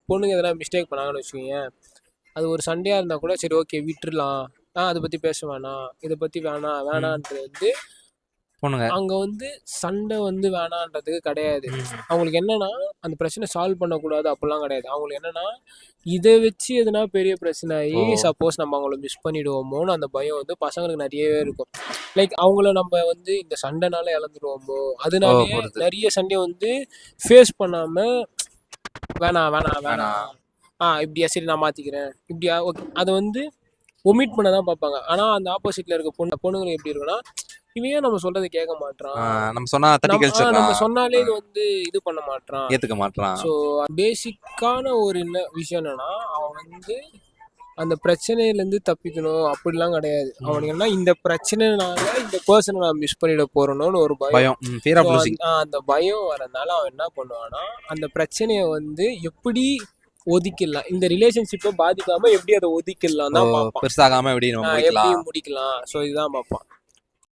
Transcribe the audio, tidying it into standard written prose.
பொண்ணுங்க எதனா மிஸ்டேக் பண்ணாங்கன்னு வச்சுக்கோங்க, அது ஒரு சண்டையாக இருந்தால் கூட சரி ஓகே விட்டுடலாம், அதை பற்றி பேச வேணாம், இதை பற்றி வேணான்றது வந்து பொண்ணுங்க அங்கே வந்து சண்டை வந்து வேணான்றதுக்கு கிடையாது. அவங்களுக்கு என்னன்னா அந்த பிரச்சனை சால்வ் பண்ணக்கூடாது அப்படிலாம் கிடையாது. அவங்களுக்கு என்னன்னா இதை வச்சு எதுனா பெரிய பிரச்சனை ஆகி சப்போஸ் நம்ம அவங்கள மிஸ் பண்ணிடுவோமோன்னு அந்த பயம் வந்து பசங்களுக்கு நிறையவே இருக்கும். லைக் அவங்கள நம்ம வந்து இந்த சண்டைனால இழந்துடுவோமோ, அதனாலேயே நிறைய சண்டையை வந்து ஃபேஸ் பண்ணாமல் வேணாம் வேணாம் வேணாம் இப்படியா சரி நான் மாற்றிக்கிறேன் இப்படியா ஓகே அதை வந்து ஒமிட் பண்ண தான் பார்ப்பாங்க. ஆனால் அந்த ஆப்போசிட்டில் இருக்க பொண்ணுங்களுக்கு எப்படி இருக்குன்னா, இவன் நம்ம சொல்றதை கேட்க மாட்டான், நம்ம சொன்னாலே இது வந்து இது பண்ண மாட்டான், ஏத்துக்க மாட்டான். ஸோ பேசிக்கான ஒரு விஷயம் என்னன்னா அவன் வந்து அந்த பிரச்சனையிலேருந்து தப்பிக்கணும் அப்படிலாம் கிடையாது. அவனுக்கு என்ன இந்த பிரச்சனைனால இந்த பர்சனை நான் மிஸ் பண்ணிட போறேனோன்னு ஒரு பயம். அந்த பயம் வரதுனால அவன் என்ன பண்ணுவான்னா அந்த பிரச்சனையை வந்து எப்படி ஒதுக்கிடலாம், இந்த ரிலேஷன்ஷிப்பை பாதிக்காம எப்படி அதை ஒதுக்கிடலாம் தான் பார்ப்பான். பெருசாகாம எப்படி முடிக்கலாம், ஸோ இதுதான் பார்ப்பான்.